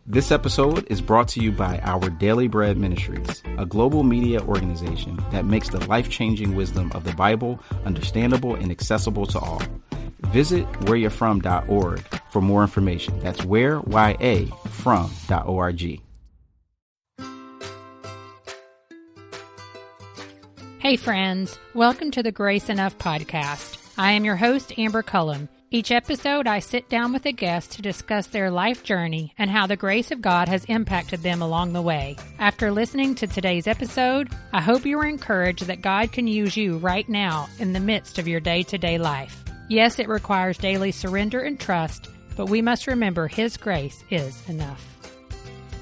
This episode is brought to you by Our Daily Bread Ministries, a global media organization that makes the life-changing wisdom of the Bible understandable and accessible to all. Visit whereyou'refrom.org for more information. That's whereyafrom.org. Hey friends, welcome to the Grace Enough podcast. I am your host, Amber Cullum. Each episode, I sit down with a guest to discuss their life journey and how the grace of God has impacted them along the way. After listening to today's episode, I hope you are encouraged that God can use you right now in the midst of your day-to-day life. Yes, it requires daily surrender and trust, but we must remember His grace is enough.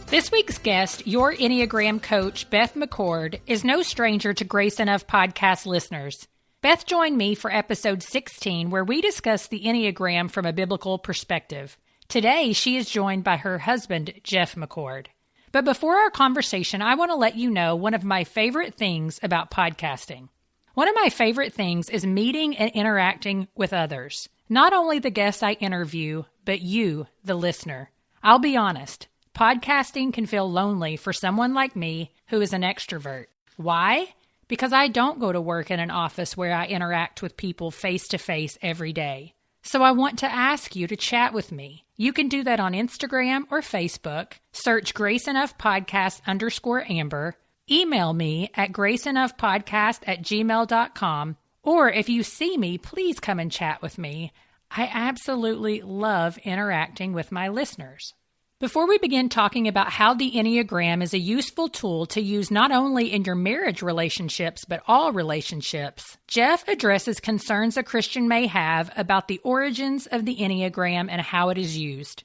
This week's guest, your Enneagram coach, Beth McCord, is no stranger to Grace Enough podcast listeners. Beth joined me for episode 16, where we discussed the Enneagram from a biblical perspective. Today, she is joined by her husband, Jeff McCord. But before our conversation, I want to let you know one of my favorite things about podcasting. One of my favorite things is meeting and interacting with others. Not only the guests I interview, but you, the listener. I'll be honest, podcasting can feel lonely for someone like me who is an extrovert. Why? Because I don't go to work in an office where I interact with people face-to-face every day. So I want to ask you to chat with me. You can do that on Instagram or Facebook. Search Grace Enough Podcast _Amber. Email me at graceenoughpodcast@gmail.com. Or if you see me, please come and chat with me. I absolutely love interacting with my listeners. Before we begin talking about how the Enneagram is a useful tool to use not only in your marriage relationships, but all relationships, Jeff addresses concerns a Christian may have about the origins of the Enneagram and how it is used.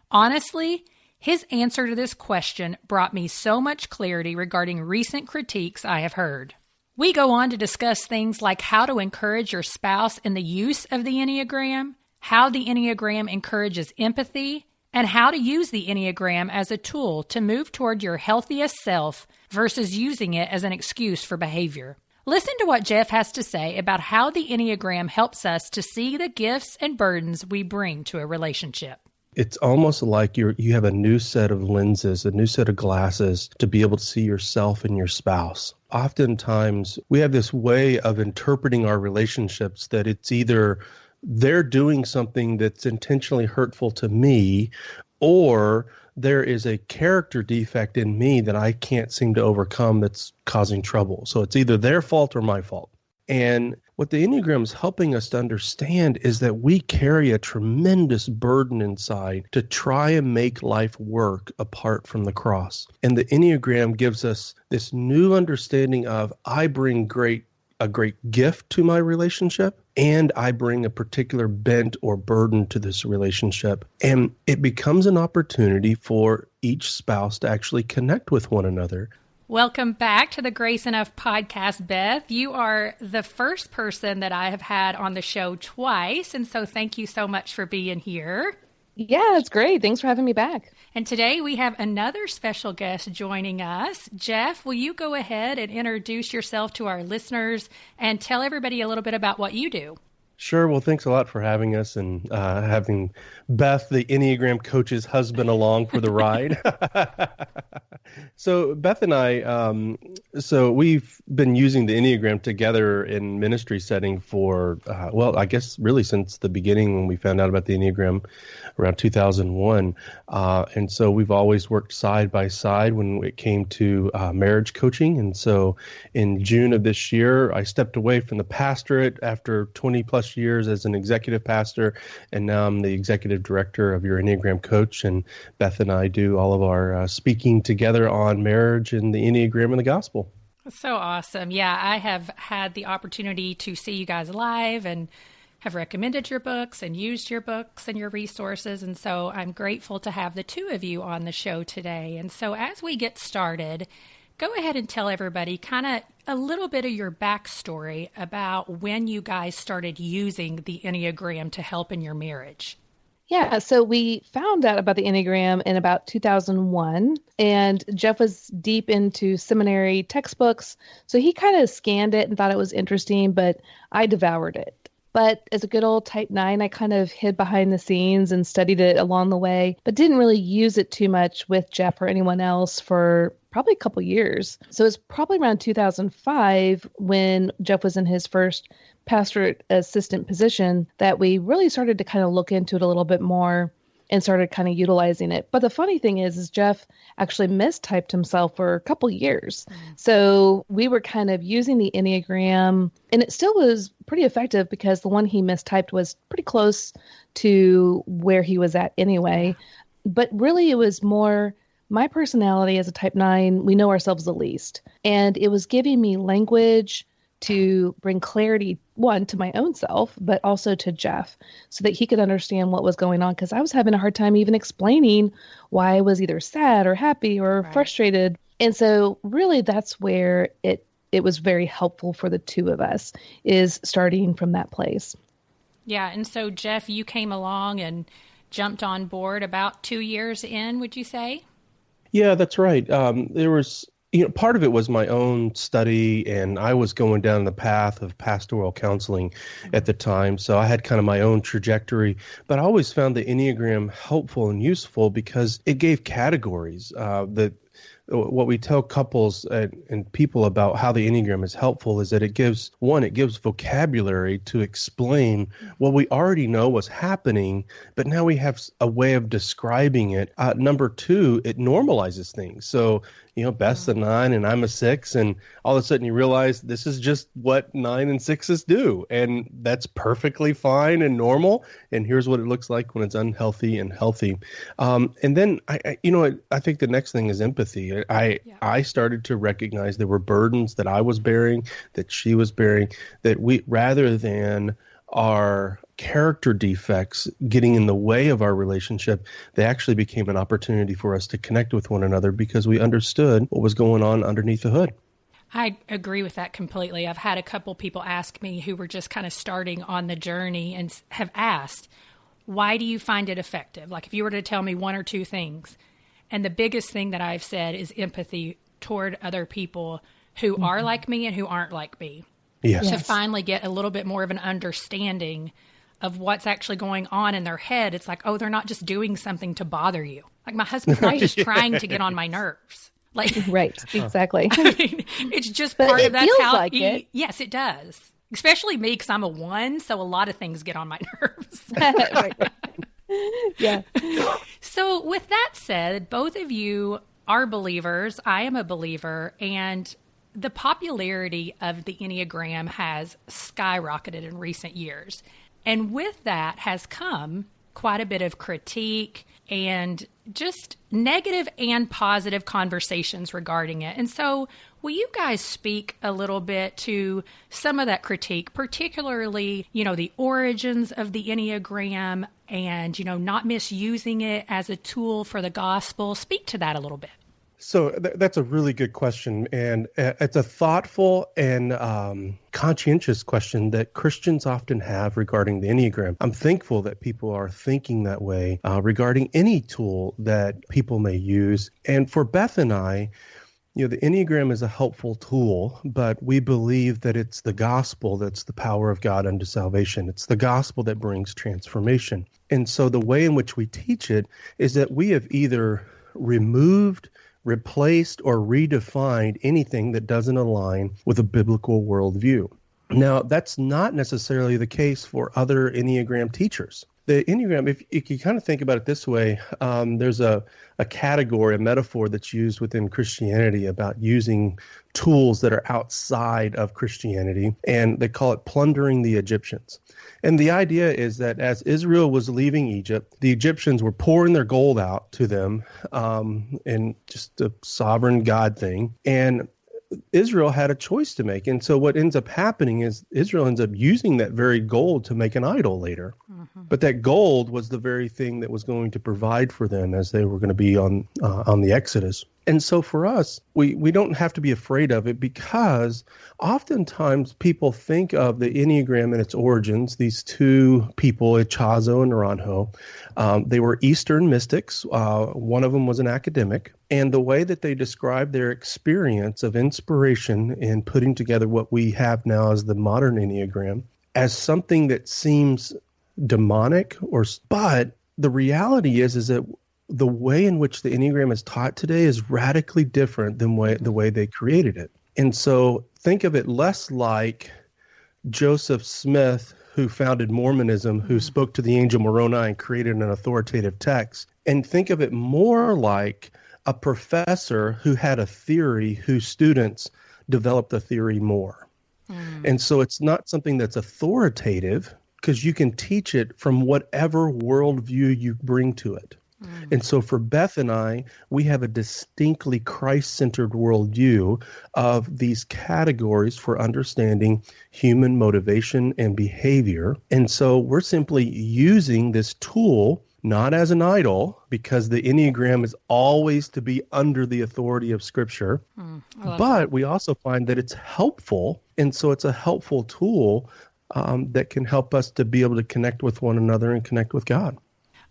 Honestly, his answer to this question brought me so much clarity regarding recent critiques I have heard. We go on to discuss things like how to encourage your spouse in the use of the Enneagram, how the Enneagram encourages empathy, and how to use the Enneagram as a tool to move toward your healthiest self versus using it as an excuse for behavior. Listen to what Jeff has to say about how the Enneagram helps us to see the gifts and burdens we bring to a relationship. It's almost like you have a new set of lenses, a new set of glasses to be able to see yourself and your spouse. Oftentimes, we have this way of interpreting our relationships that it's either they're doing something that's intentionally hurtful to me, or there is a character defect in me that I can't seem to overcome that's causing trouble. So it's either their fault or my fault. And what the Enneagram is helping us to understand is that we carry a tremendous burden inside to try and make life work apart from the cross. And the Enneagram gives us this new understanding of I bring a great gift to my relationship, and I bring a particular bent or burden to this relationship. And it becomes an opportunity for each spouse to actually connect with one another. Welcome back to the Grace Enough podcast, Beth. You are the first person that I have had on the show twice, and so thank you so much for being here. Yeah, it's great. Thanks for having me back. And today we have another special guest joining us. Jeff, will you go ahead and introduce yourself to our listeners and tell everybody a little bit about what you do? Sure. Well, thanks a lot for having us and having Beth, the Enneagram coach's husband, along for the ride. So Beth and I, so we've been using the Enneagram together in ministry setting for, I guess really since the beginning when we found out about the Enneagram around 2001. And so we've always worked side by side when it came to marriage coaching. And so in June of this year, I stepped away from the pastorate after 20 plus years as an executive pastor. And now I'm the executive director of your Enneagram coach. And Beth and I do all of our speaking together on marriage and the Enneagram and the gospel. So awesome. Yeah, I have had the opportunity to see you guys live and have recommended your books and used your books and your resources. And so I'm grateful to have the two of you on the show today. And so as we get started, go ahead and tell everybody kind of a little bit of your backstory about when you guys started using the Enneagram to help in your marriage. Yeah, so we found out about the Enneagram in about 2001, and Jeff was deep into seminary textbooks, so he kind of scanned it and thought it was interesting, but I devoured it. But as a good old type 9, I kind of hid behind the scenes and studied it along the way, but didn't really use it too much with Jeff or anyone else for probably a couple years. So it's probably around 2005 when Jeff was in his first pastorate assistant position that we really started to kind of look into it a little bit more and started kind of utilizing it. But the funny thing is Jeff actually mistyped himself for a couple years. So we were kind of using the Enneagram, and it still was pretty effective because the one he mistyped was pretty close to where he was at anyway. But really it was more my personality as a type 9, we know ourselves the least. And it was giving me language to bring clarity, one, to my own self, but also to Jeff, so that he could understand what was going on. Because I was having a hard time even explaining why I was either sad or happy or frustrated. And so really that's where it was very helpful for the two of us, is starting from that place. Yeah. And so, Jeff, you came along and jumped on board about 2 years in, would you say? Yeah, that's right. There was, part of it was my own study, and I was going down the path of pastoral counseling at the time. So I had kind of my own trajectory, but I always found the Enneagram helpful and useful because it gave categories that what we tell couples and people about how the Enneagram is helpful is that it gives vocabulary to explain what we already know was happening, but now we have a way of describing it. Number two, it normalizes things. So, Beth's a 9 and I'm a 6, and all of a sudden you realize this is just what 9 and 6s do, and that's perfectly fine and normal. And here's what it looks like when it's unhealthy and healthy. And then I think the next thing is empathy. I started to recognize there were burdens that I was bearing, that she was bearing, that we, rather than our character defects getting in the way of our relationship, they actually became an opportunity for us to connect with one another because we understood what was going on underneath the hood. I agree with that completely. I've had a couple people ask me who were just kind of starting on the journey and have asked, why do you find it effective? Like if you were to tell me one or two things. And the biggest thing that I've said is empathy toward other people who are like me and who aren't like me. Yes. To finally get a little bit more of an understanding of what's actually going on in their head. It's like, oh, they're not just doing something to bother you. Like my husband's not just trying to get on my nerves. Like, right, exactly. I mean, it's just but part it of that's feels how. Like it. Yes, it does. Especially me, because I'm a 1, so a lot of things get on my nerves. Right. Yeah. So with that said, both of you are believers. I am a believer, and the popularity of the Enneagram has skyrocketed in recent years. And with that has come quite a bit of critique and just negative and positive conversations regarding it. And so will you guys speak a little bit to some of that critique, particularly, the origins of the Enneagram and, not misusing it as a tool for the gospel? Speak to that a little bit. So that's a really good question, and it's a thoughtful and conscientious question that Christians often have regarding the Enneagram. I'm thankful that people are thinking that way regarding any tool that people may use. And for Beth and I, the Enneagram is a helpful tool, but we believe that it's the gospel that's the power of God unto salvation. It's the gospel that brings transformation. And so the way in which we teach it is that we have either removed, replaced, or redefined anything that doesn't align with a biblical worldview. Now, that's not necessarily the case for other Enneagram teachers. The Enneagram, if you kind of think about it this way, there's a category, a metaphor that's used within Christianity about using tools that are outside of Christianity, and they call it plundering the Egyptians. And the idea is that as Israel was leaving Egypt, the Egyptians were pouring their gold out to them, and just a sovereign God thing. And Israel had a choice to make. And so what ends up happening is Israel ends up using that very gold to make an idol later. Mm-hmm. But that gold was the very thing that was going to provide for them as they were going to be on the Exodus. And so for us, we don't have to be afraid of it, because oftentimes people think of the Enneagram and its origins, these two people, Ichazo and Naranjo. They were Eastern mystics. One of them was an academic. And the way that they described their experience of inspiration in putting together what we have now as the modern Enneagram as something that seems demonic, but the reality is that the way in which the Enneagram is taught today is radically different than the way they created it. And so think of it less like Joseph Smith, who founded Mormonism, who spoke to the angel Moroni and created an authoritative text, and think of it more like a professor who had a theory whose students developed the theory more. And so it's not something that's authoritative because you can teach it from whatever worldview you bring to it. And so for Beth and I, we have a distinctly Christ-centered worldview of these categories for understanding human motivation and behavior. And so we're simply using this tool not as an idol, because the Enneagram is always to be under the authority of Scripture, but we also find that it's helpful. And so it's a helpful tool that can help us to be able to connect with one another and connect with God.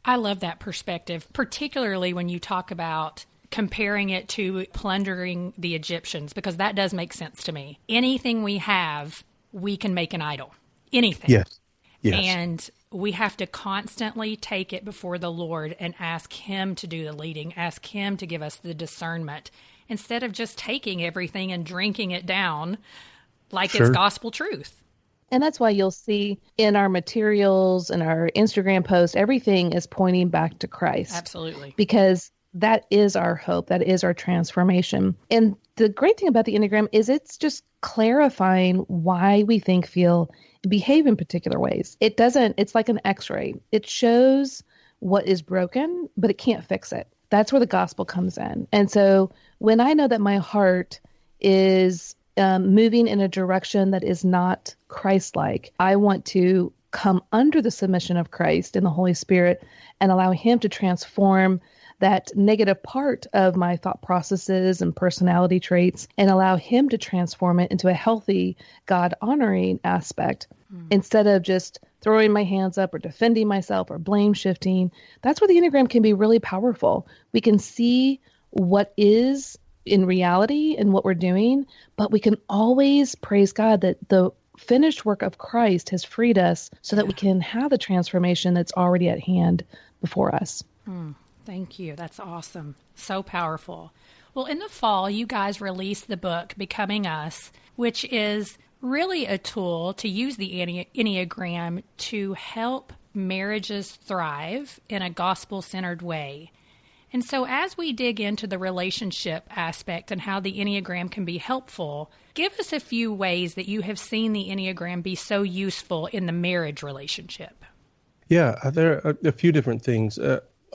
I love that perspective, particularly when you talk about comparing it to plundering the Egyptians, because that does make sense to me. Anything we have, we can make an idol. Anything. Yes. And we have to constantly take it before the Lord and ask Him to do the leading, ask Him to give us the discernment, instead of just taking everything and drinking it down like it's gospel truth. And that's why you'll see in our materials and our Instagram posts, everything is pointing back to Christ. Absolutely. Because that is our hope. That is our transformation. And the great thing about the Enneagram is it's just clarifying why we think, feel, and behave in particular ways. It's like an X-ray. It shows what is broken, but it can't fix it. That's where the gospel comes in. And so when I know that my heart is moving in a direction that is not Christ-like, I want to come under the submission of Christ and the Holy Spirit and allow Him to transform that negative part of my thought processes and personality traits and allow Him to transform it into a healthy, God-honoring aspect instead of just throwing my hands up or defending myself or blame shifting. That's where the Enneagram can be really powerful. We can see what is in reality and what we're doing, but we can always praise God that the finished work of Christ has freed us so that we can have the transformation that's already at hand before us. Thank you. That's awesome. So powerful. Well, in the fall, you guys released the book, Becoming Us, which is really a tool to use the Enneagram to help marriages thrive in a gospel-centered way. And so as we dig into the relationship aspect and how the Enneagram can be helpful, give us a few ways that you have seen the Enneagram be so useful in the marriage relationship. Yeah, there are a few different things.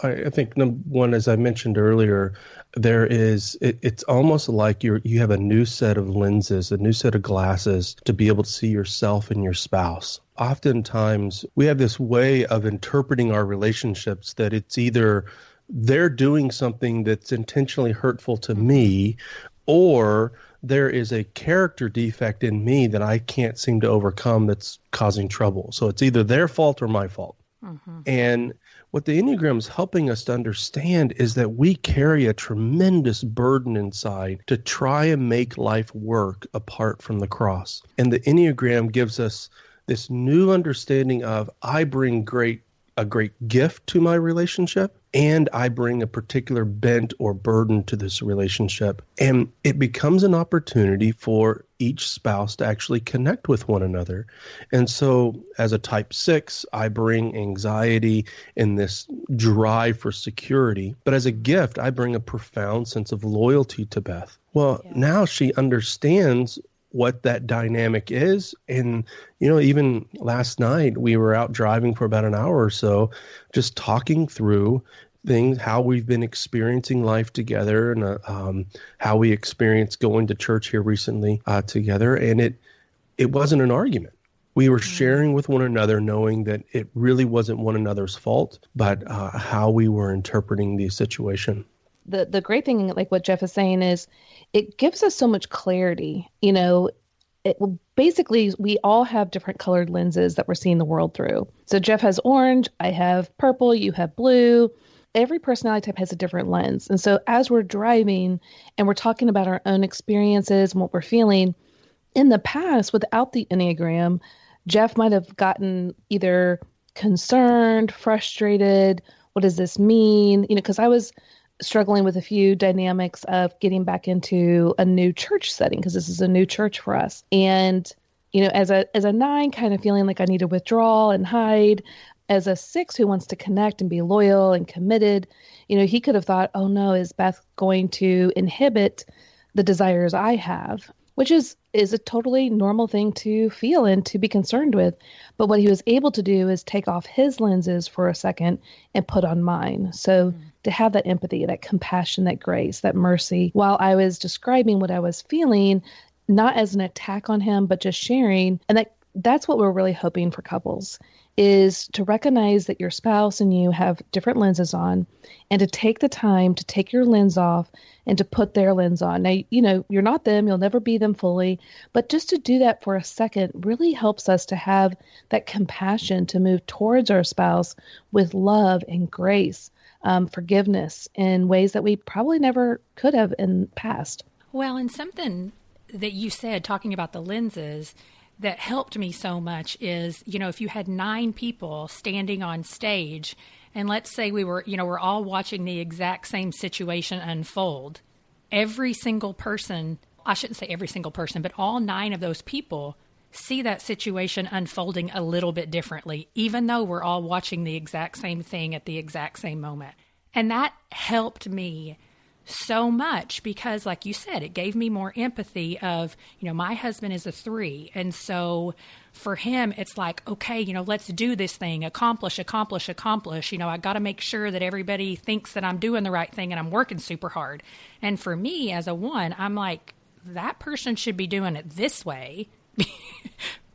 I think number one, as I mentioned earlier, it's almost like you have a new set of lenses, a new set of glasses to be able to see yourself and your spouse. Oftentimes, we have this way of interpreting our relationships that it's either they're doing something that's intentionally hurtful to me, or there is a character defect in me that I can't seem to overcome that's causing trouble. So it's either their fault or my fault. And what the Enneagram is helping us to understand is that we carry a tremendous burden inside to try and make life work apart from the cross. And the Enneagram gives us this new understanding of I bring a great gift to my relationship, and I bring a particular bent or burden to this relationship. And it becomes an opportunity for each spouse to actually connect with one another. And so as a type 6, I bring anxiety and this drive for security. But as a gift, I bring a profound sense of loyalty to Beth. Well, now she understands what that dynamic is. And, even last night we were out driving for about an hour or so, just talking through things, how we've been experiencing life together and how we experienced going to church here recently together. And it wasn't an argument. We were sharing with one another, knowing that it really wasn't one another's fault, but how we were interpreting the situation. The great thing, like what Jeff is saying, is it gives us so much clarity. Basically, we all have different colored lenses that we're seeing the world through. So Jeff has orange, I have purple, you have blue. Every personality type has a different lens. And so as we're driving and we're talking about our own experiences and what we're feeling, in the past, without the Enneagram, Jeff might have gotten either concerned, frustrated. What does this mean? Because I was struggling with a few dynamics of getting back into a new church setting, because this is a new church for us. And, as a 9, kind of feeling like I need to withdraw and hide. As a 6 who wants to connect and be loyal and committed, he could have thought, oh no, is Beth going to inhibit the desires I have? Which is a totally normal thing to feel and to be concerned with. But what he was able to do is take off his lenses for a second and put on mine. So to have that empathy, that compassion, that grace, that mercy, while I was describing what I was feeling, not as an attack on him, but just sharing. And that's what we're really hoping for couples, is to recognize that your spouse and you have different lenses on, and to take the time to take your lens off and to put their lens on. Now, you're not them, you'll never be them fully, but just to do that for a second really helps us to have that compassion to move towards our spouse with love and grace, forgiveness in ways that we probably never could have in the past. Well, and something that you said, talking about the lenses, that helped me so much is, if you had 9 people standing on stage, and let's say we're all watching the exact same situation unfold, every single person, I shouldn't say every single person, but all 9 of those people see that situation unfolding a little bit differently, even though we're all watching the exact same thing at the exact same moment. And that helped me so much because, like you said, it gave me more empathy of, my husband is a 3. And so for him, it's like, okay, let's do this thing, accomplish. I got to make sure that everybody thinks that I'm doing the right thing and I'm working super hard. And for me as a 1, I'm like, that person should be doing it this way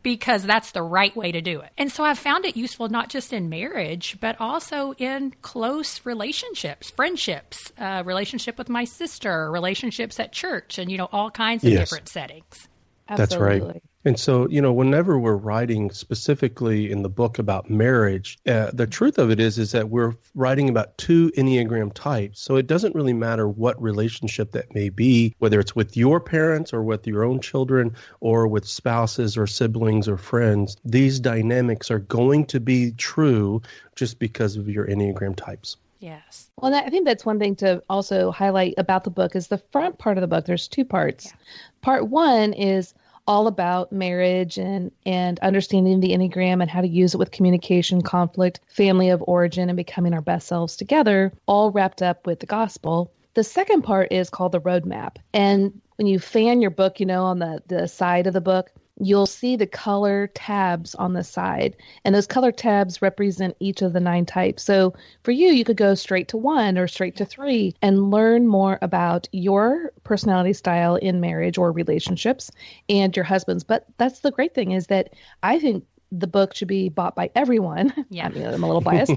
because that's the right way to do it. And so I've found it useful not just in marriage, but also in close relationships, friendships, relationship with my sister, relationships at church, and, all kinds of different settings. Absolutely. That's right. And so, whenever we're writing specifically in the book about marriage, the truth of it is that we're writing about 2 Enneagram types. So it doesn't really matter what relationship that may be, whether it's with your parents or with your own children or with spouses or siblings or friends. These dynamics are going to be true just because of your Enneagram types. Yes. Well, I think that's one thing to also highlight about the book is the front part of the book. There's 2 parts. Yeah. Part 1 is all about marriage and understanding the Enneagram and how to use it with communication, conflict, family of origin, and becoming our best selves together, all wrapped up with the gospel. The second part is called the roadmap. And when you fan your book, on the side of the book, you'll see the color tabs on the side. And those color tabs represent each of the 9 types. So for you could go straight to 1 or straight to 3 and learn more about your personality style in marriage or relationships and your husband's. But that's the great thing is that I think the book should be bought by everyone. Yeah. I'm a little biased,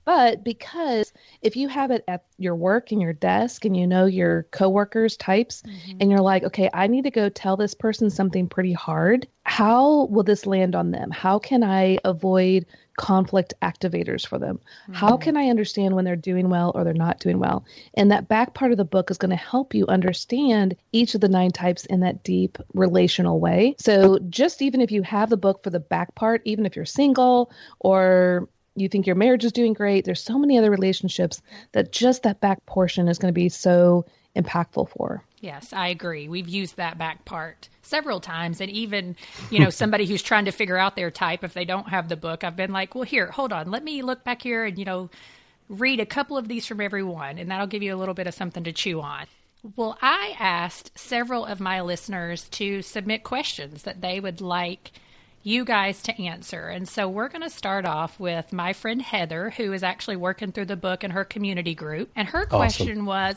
but because if you have it at your work and your desk and your coworkers types and you're like, okay, I need to go tell this person something pretty hard. How will this land on them? How can I avoid conflict activators for them? How can I understand when they're doing well or they're not doing well? And that back part of the book is going to help you understand each of the 9 types in that deep relational way. So just even if you have the book for the back part, even if you're single or you think your marriage is doing great, there's so many other relationships that just that back portion is going to be so impactful for. Yes, I agree. We've used that back part several times. And even, somebody who's trying to figure out their type, if they don't have the book, I've been like, well, here, hold on. Let me look back here and, read a couple of these from everyone. And that'll give you a little bit of something to chew on. Well, I asked several of my listeners to submit questions that they would like you guys to answer. And so we're going to start off with my friend Heather, who is actually working through the book in her community group. And her question was,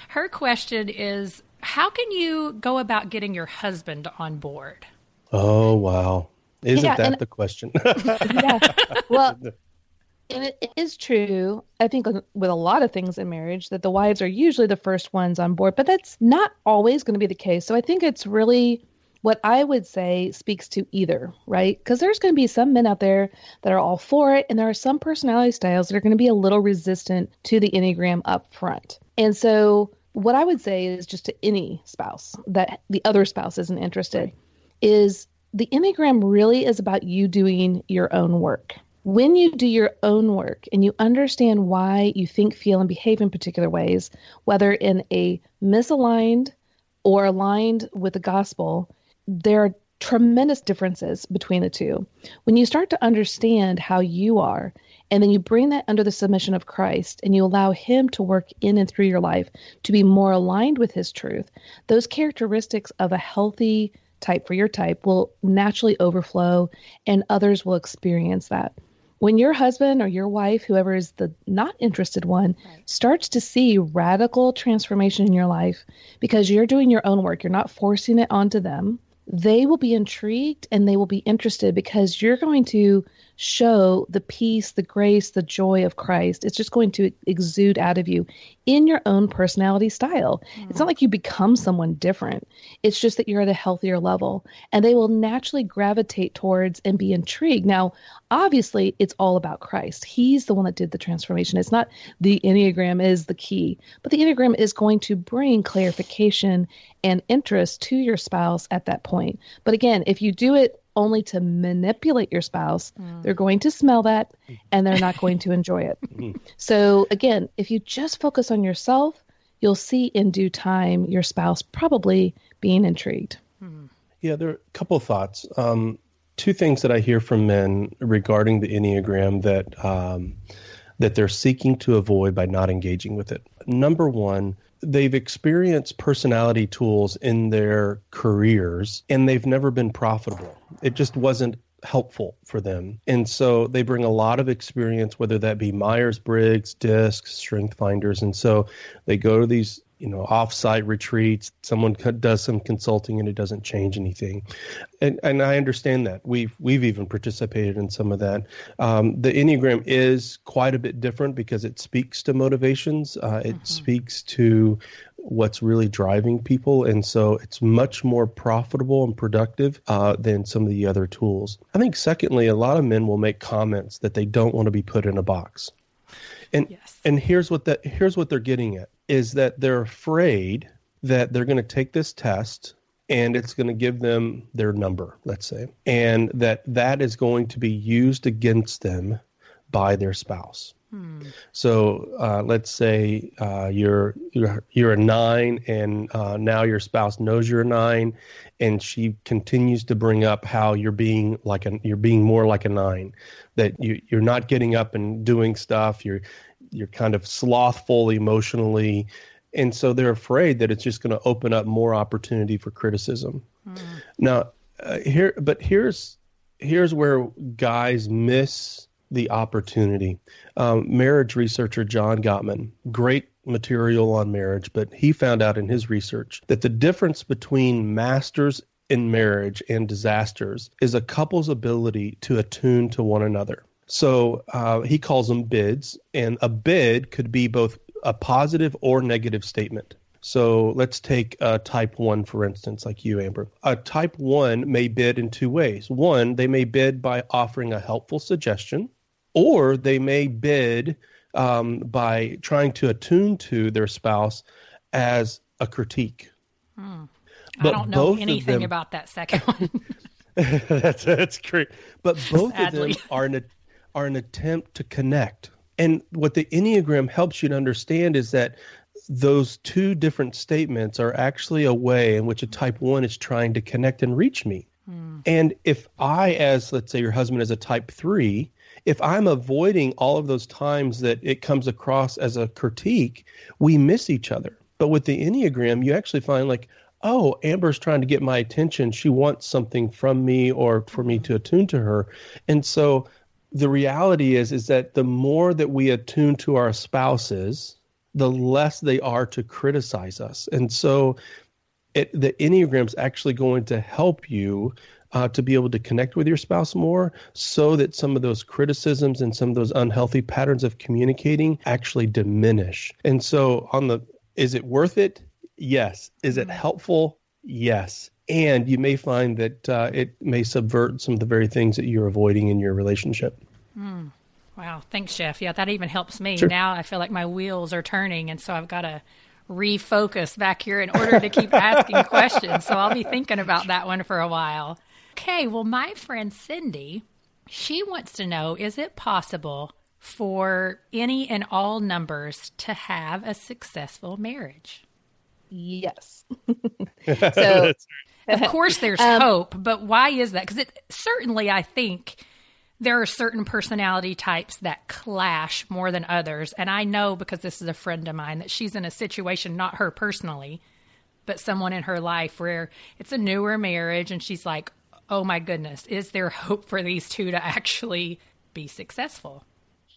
her question is, how can you go about getting your husband on board? Oh, wow. Isn't that the question? Yeah. Well, and it is true, I think, with a lot of things in marriage, that the wives are usually the first ones on board, but that's not always going to be the case. So I think it's really what I would say speaks to either, right? Because there's going to be some men out there that are all for it, and there are some personality styles that are going to be a little resistant to the Enneagram up front. And so what I would say is just to any spouse that the other spouse isn't interested is the Enneagram really is about you doing your own work. When you do your own work and you understand why you think, feel, and behave in particular ways, whether in a misaligned or aligned with the gospel, there are tremendous differences between the two. When you start to understand how you are, and then you bring that under the submission of Christ, and you allow him to work in and through your life to be more aligned with his truth, those characteristics of a healthy type for your type will naturally overflow, and others will experience that. When your husband or your wife, whoever is the not interested one, starts to see radical transformation in your life because you're doing your own work, you're not forcing it onto them, they will be intrigued and they will be interested because you're going to show the peace, the grace, the joy of Christ. It's just going to exude out of you in your own personality style. It's not like you become someone different. It's just that you're at a healthier level, and they will naturally gravitate towards and be intrigued. Now, obviously, it's all about Christ. He's the one that did the transformation. It's not the Enneagram is the key, but the Enneagram is going to bring clarification and interest to your spouse at that point. But again, if you do it only to manipulate your spouse, they're going to smell that and they're not going to enjoy it. So again, if you just focus on yourself, you'll see in due time your spouse probably being intrigued. Yeah, there are a couple of thoughts. Two things that I hear from men regarding the Enneagram that they're seeking to avoid by not engaging with it. Number one, they've experienced personality tools in their careers and they've never been profitable. It just wasn't helpful for them. And so they bring a lot of experience, whether that be Myers-Briggs, DISC, Strength Finders. And so they go to these, off-site retreats. Someone does some consulting and it doesn't change anything. And I understand that. We've even participated in some of that. The Enneagram is quite a bit different because it speaks to motivations. It speaks to what's really driving people. And so it's much more profitable and productive than some of the other tools. I think secondly, a lot of men will make comments that they don't want to be put in a box. And here's what they're getting at is that they're afraid that they're going to take this test and it's going to give them their number, let's say, and that is going to be used against them by their spouse. So let's say you're a 9 and now your spouse knows you're a 9 and she continues to bring up how you're being more like a 9, that you're not getting up and doing stuff. You're kind of slothful emotionally. And so they're afraid that it's just going to open up more opportunity for criticism. Now, here's where guys miss the opportunity. Marriage researcher John Gottman, great material on marriage, but he found out in his research that the difference between masters in marriage and disasters is a couple's ability to attune to one another. So he calls them bids, and a bid could be both a positive or negative statement. So let's take type 1, for instance, like you, Amber. A type 1 may bid in two ways. One, they may bid by offering a helpful suggestion, or they may bid by trying to attune to their spouse as a critique. I don't know anything about that second one. That's great. But both Sadly. of them are an attempt to connect. And what the Enneagram helps you to understand is that those two different statements are actually a way in which a type 1 is trying to connect and reach me. And if I, as let's say your husband is a type 3, if I'm avoiding all of those times that it comes across as a critique, we miss each other. But with the Enneagram, you actually find like, oh, Amber's trying to get my attention. She wants something from me or for me to attune to her. And so the reality is that the more that we attune to our spouses, the less they are to criticize us. And so the Enneagram is actually going to help you to be able to connect with your spouse more so that some of those criticisms and some of those unhealthy patterns of communicating actually diminish. And so is it worth it? Yes. Is it helpful? Yes. And you may find that it may subvert some of the very things that you're avoiding in your relationship. Wow. Thanks, Jeff. Yeah, that even helps me. Sure. Now I feel like my wheels are turning, and so I've got to refocus back here in order to keep asking questions. So I'll be thinking about that one for a while. Okay, well, my friend Cindy, she wants to know, is it possible for any and all numbers to have a successful marriage? Yes. So, of course, there's hope, but why is that? Because certainly, I think there are certain personality types that clash more than others. And I know, because this is a friend of mine, that she's in a situation, not her personally, but someone in her life where it's a newer marriage. And she's like, oh my goodness, is there hope for these two to actually be successful?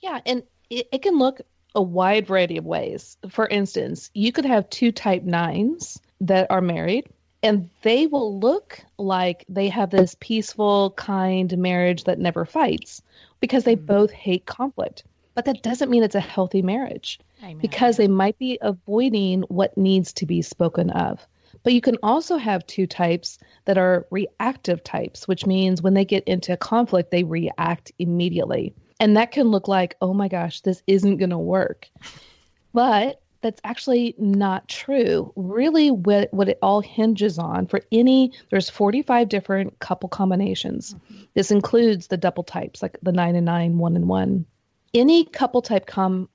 Yeah. And it can look a wide variety of ways. For instance, you could have two type 9s that are married, and they will look like they have this peaceful, kind marriage that never fights because they both hate conflict. But that doesn't mean it's a healthy marriage. Amen. Because they might be avoiding what needs to be spoken of. But you can also have two types that are reactive types, which means when they get into conflict, they react immediately. And that can look like, oh my gosh, this isn't going to work. But that's actually not true. Really, what it all hinges on there's 45 different couple combinations. Mm-hmm. This includes the double types, like the 9 and 9, 1 and 1. Any couple type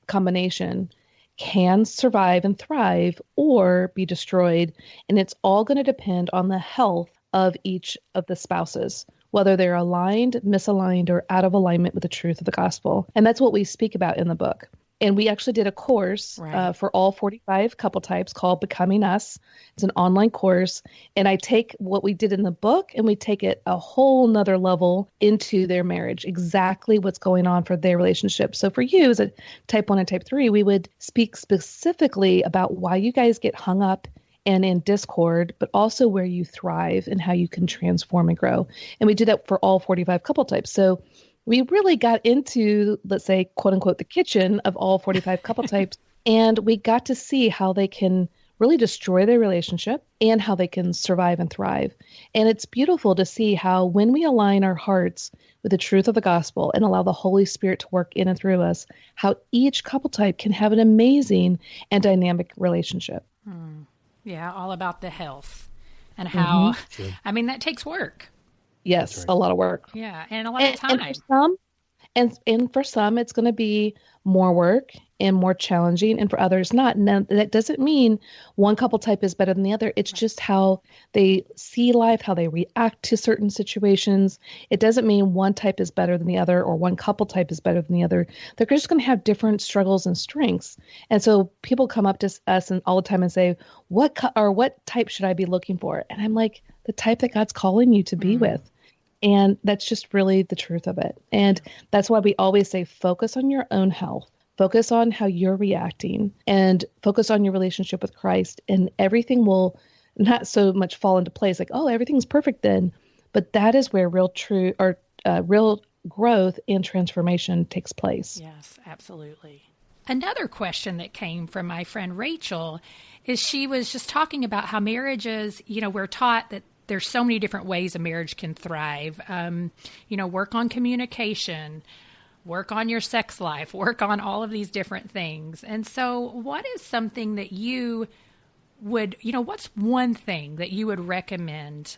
combination can survive and thrive or be destroyed. And it's all going to depend on the health of each of the spouses, whether they're aligned, misaligned, or out of alignment with the truth of the gospel. And that's what we speak about in the book. And we actually did a course for all 45 couple types called Becoming Us. It's an online course. And I take what we did in the book and we take it a whole nother level into their marriage, exactly what's going on for their relationship. So for you as a type 1 and type 3, we would speak specifically about why you guys get hung up and in discord, but also where you thrive and how you can transform and grow. And we do that for all 45 couple types. So we really got into, let's say, quote unquote, the kitchen of all 45 couple types. And we got to see how they can really destroy their relationship and how they can survive and thrive. And it's beautiful to see how when we align our hearts with the truth of the gospel and allow the Holy Spirit to work in and through us, how each couple type can have an amazing and dynamic relationship. Yeah, all about the health and how, I mean, that takes work. Yes, right. A lot of work. Yeah, and a lot of time. And for some, it's going to be more work and more challenging, and for others, not. Now, that doesn't mean one couple type is better than the other. It's just how they see life, how they react to certain situations. It doesn't mean one type is better than the other or one couple type is better than the other. They're just going to have different struggles and strengths. And so people come up to us and all the time and say, what type should I be looking for? And I'm like, the type that God's calling you to be with. And that's just really the truth of it. And that's why we always say, focus on your own health, focus on how you're reacting, and focus on your relationship with Christ. And everything will not so much fall into place like, oh, everything's perfect then. But that is where real growth and transformation takes place. Yes, absolutely. Another question that came from my friend Rachel is she was just talking about how marriages, we're taught that there's so many different ways a marriage can thrive. Work on communication, work on your sex life, work on all of these different things. And so what is something that you would, what's one thing that you would recommend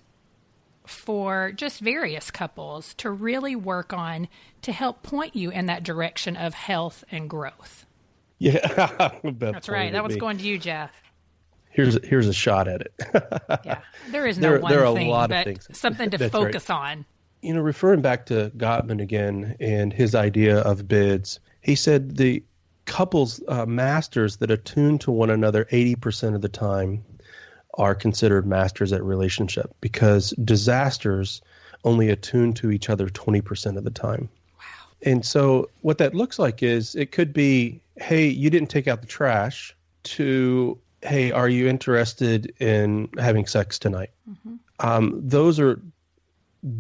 for just various couples to really work on to help point you in that direction of health and growth? Yeah. That's right. That one's going to you, Jeff. Here's a shot at it. Yeah, there is no one there are thing, a lot but of things. Something to focus on. Referring back to Gottman again and his idea of bids, he said the couples, masters that attune to one another 80% of the time are considered masters at relationship, because disasters only attune to each other 20% of the time. Wow. And so what that looks like is it could be, hey, you didn't take out the trash, to, hey, are you interested in having sex tonight? Those are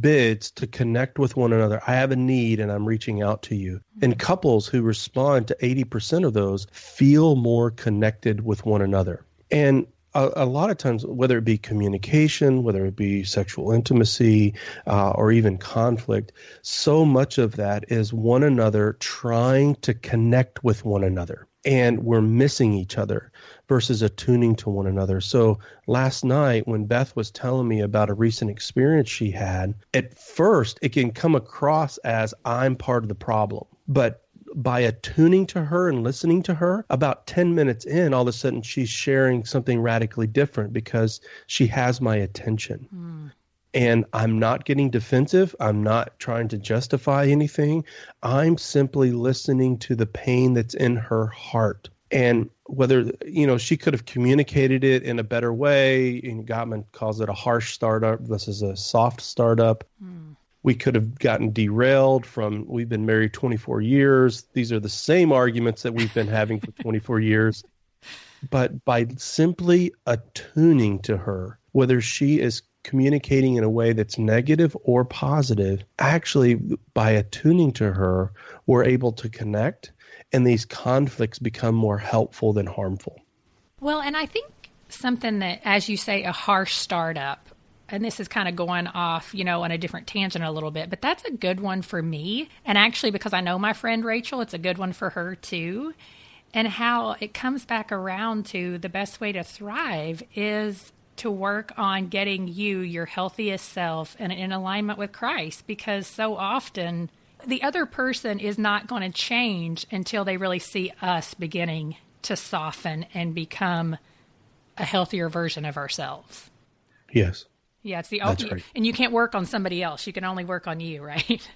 bids to connect with one another. I have a need and I'm reaching out to you. And couples who respond to 80% of those feel more connected with one another. And a lot of times, whether it be communication, whether it be sexual intimacy, or even conflict, so much of that is one another trying to connect with one another. and we're missing each other versus attuning to one another. So last night when Beth was telling me about a recent experience she had, at first it can come across as I'm part of the problem. But by attuning to her and listening to her, about 10 minutes in, all of a sudden she's sharing something radically different because she has my attention. And I'm not getting defensive. I'm not trying to justify anything. I'm simply listening to the pain that's in her heart. And whether, she could have communicated it in a better way. And Gottman calls it a harsh startup. This is a soft startup. We could have gotten derailed from, we've been married 24 years. These are the same arguments that we've been having for 24 years. But by simply attuning to her, whether she is communicating in a way that's negative or positive, actually by attuning to her, we're able to connect, and these conflicts become more helpful than harmful. Well, and I think something that, as you say, a harsh startup, and this is kind of going off, on a different tangent a little bit, but that's a good one for me. And actually, because I know my friend Rachel, it's a good one for her too. And how it comes back around to the best way to thrive is to work on getting your healthiest self and in alignment with Christ, because so often the other person is not going to change until they really see us beginning to soften and become a healthier version of ourselves. Yes. Yeah, it's That's right. And you can't work on somebody else. You can only work on you, right?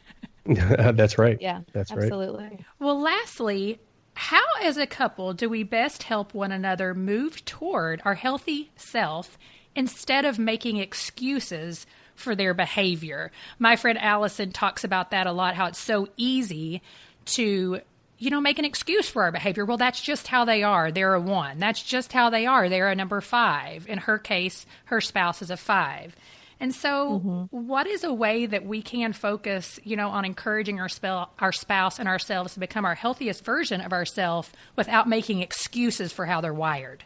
That's right. Yeah, that's absolutely. Right. Well, lastly, how as a couple do we best help one another move toward our healthy self instead of making excuses for their behavior? My friend Allison talks about that a lot, how it's so easy to, make an excuse for our behavior. Well, that's just how they are. They're a 1. That's just how they are. They're a number 5. In her case, her spouse is a 5. And so what is a way that we can focus, on encouraging our spouse and ourselves to become our healthiest version of ourselves without making excuses for how they're wired?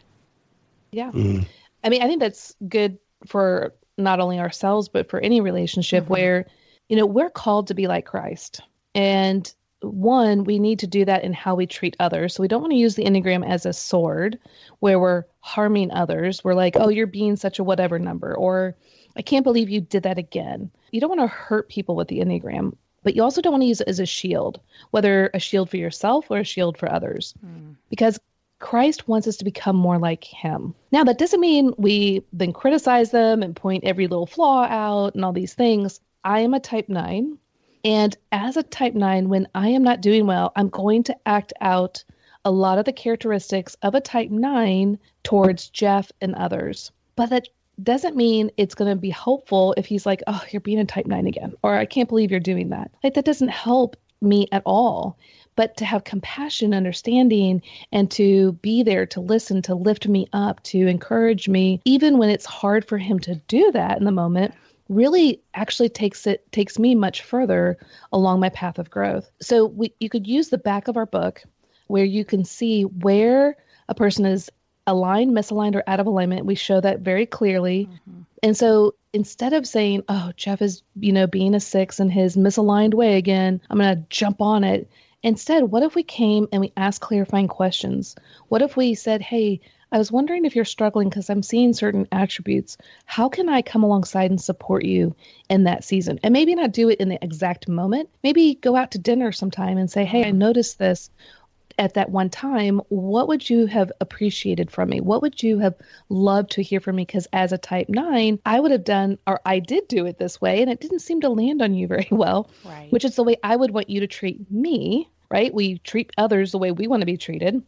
Yeah. I mean, I think that's good for not only ourselves, but for any relationship where, we're called to be like Christ. And one, we need to do that in how we treat others. So we don't want to use the Enneagram as a sword where we're harming others. We're like, oh, you're being such a whatever number, or I can't believe you did that again. You don't want to hurt people with the Enneagram, but you also don't want to use it as a shield, whether a shield for yourself or a shield for others, because Christ wants us to become more like him. Now, that doesn't mean we then criticize them and point every little flaw out and all these things. I am a type 9. And as a type 9, when I am not doing well, I'm going to act out a lot of the characteristics of a type 9 towards Jeff and others. But that doesn't mean it's going to be helpful if he's like, oh, you're being a type 9 again, or I can't believe you're doing that. Like, that doesn't help me at all. But to have compassion, understanding, and to be there to listen, to lift me up, to encourage me, even when it's hard for him to do that in the moment, really actually takes me much further along my path of growth. So you could use the back of our book where you can see where a person is aligned, misaligned, or out of alignment. We show that very clearly. And so instead of saying, oh, Jeff is, being a 6 in his misaligned way again, I'm going to jump on it. Instead, what if we came and we asked clarifying questions? What if we said, hey, I was wondering if you're struggling because I'm seeing certain attributes. How can I come alongside and support you in that season? And maybe not do it in the exact moment. Maybe go out to dinner sometime and say, hey, I noticed this at that one time. What would you have appreciated from me? What would you have loved to hear from me? Because as a type 9, I would have done, or I did do it this way, and it didn't seem to land on you very well, right. Which is the way I would want you to treat me, right? We treat others the way we want to be treated.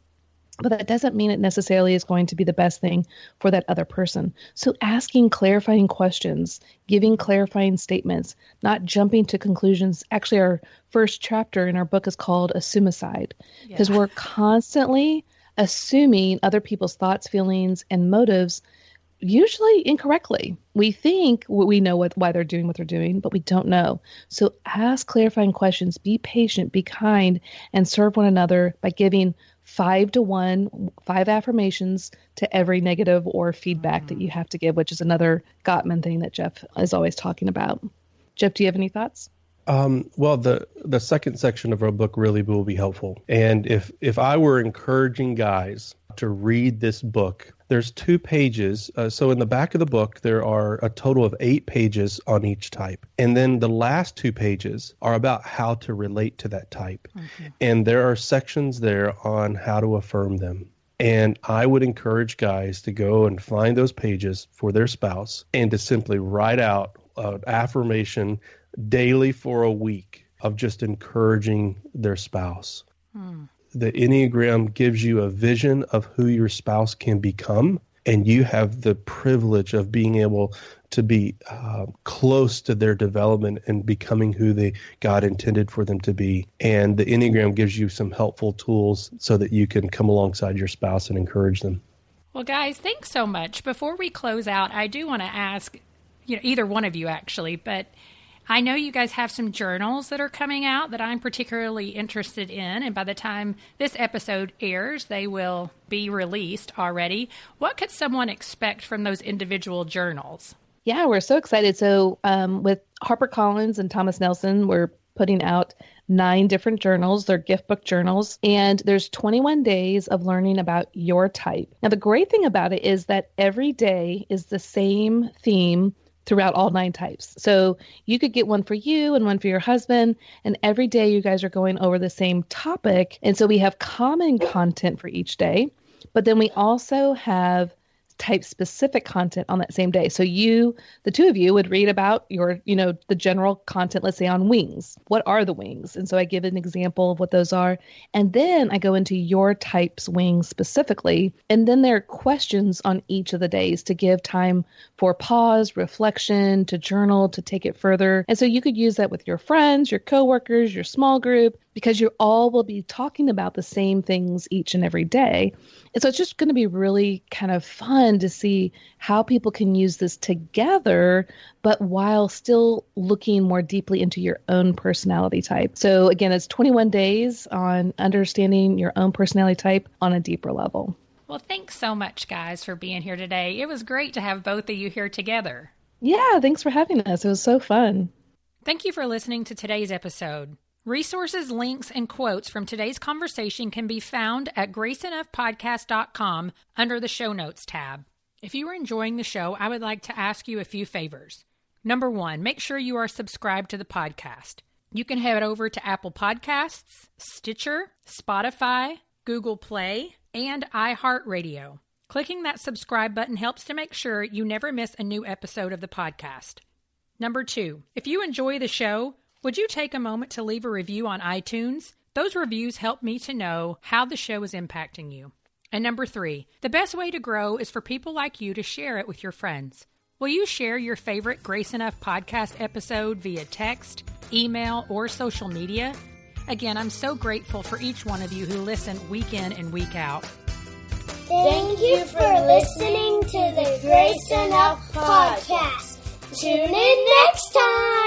But that doesn't mean it necessarily is going to be the best thing for that other person. So asking clarifying questions, giving clarifying statements, not jumping to conclusions. Actually, our first chapter in our book is called Assumicide, because we're constantly assuming other people's thoughts, feelings, and motives, usually incorrectly. We think we know why they're doing what they're doing, but we don't know. So ask clarifying questions, be patient, be kind, and serve one another by giving 5 to 1, 5 affirmations to every negative or feedback that you have to give, which is another Gottman thing that Jeff is always talking about. Jeff, do you have any thoughts? Well, the second section of our book really will be helpful. And if I were encouraging guys to read this book, there's 2 pages. So in the back of the book, there are a total of 8 pages on each type. And then the last 2 pages are about how to relate to that type. Mm-hmm. And there are sections there on how to affirm them. And I would encourage guys to go and find those pages for their spouse and to simply write out an affirmation daily for a week of just encouraging their spouse. The Enneagram gives you a vision of who your spouse can become, and you have the privilege of being able to be close to their development and becoming who God intended for them to be. And the Enneagram gives you some helpful tools so that you can come alongside your spouse and encourage them. Well, guys, thanks so much. Before we close out, I do want to ask, either one of you actually, but I know you guys have some journals that are coming out that I'm particularly interested in, and by the time this episode airs, they will be released already. What could someone expect from those individual journals? Yeah, we're so excited. So with HarperCollins and Thomas Nelson, we're putting out 9 different journals. They're gift book journals, and there's 21 days of learning about your type. Now, the great thing about it is that every day is the same theme throughout all 9 types. So you could get one for you and one for your husband, and every day you guys are going over the same topic. And so we have common content for each day, but then we also have type specific content on that same day. So the 2 of you would read about your, the general content, let's say on wings. What are the wings? And so I give an example of what those are. And then I go into your type's wings specifically. And then there are questions on each of the days to give time for pause, reflection, to journal, to take it further. And so you could use that with your friends, your coworkers, your small group, because you all will be talking about the same things each and every day. And so it's just going to be really kind of fun to see how people can use this together, but while still looking more deeply into your own personality type. So again, it's 21 days on understanding your own personality type on a deeper level. Well, thanks so much, guys, for being here today. It was great to have both of you here together. Yeah, thanks for having us. It was so fun. Thank you for listening to today's episode. Resources, links, and quotes from today's conversation can be found at graceenoughpodcast.com under the Show Notes tab. If you are enjoying the show, I would like to ask you a few favors. Number 1, make sure you are subscribed to the podcast. You can head over to Apple Podcasts, Stitcher, Spotify, Google Play, and iHeartRadio. Clicking that subscribe button helps to make sure you never miss a new episode of the podcast. Number 2, if you enjoy the show, would you take a moment to leave a review on iTunes? Those reviews help me to know how the show is impacting you. And number 3, the best way to grow is for people like you to share it with your friends. Will you share your favorite Grace Enough podcast episode via text, email, or social media? Again, I'm so grateful for each one of you who listen week in and week out. Thank you for listening to the Grace Enough podcast. Tune in next time.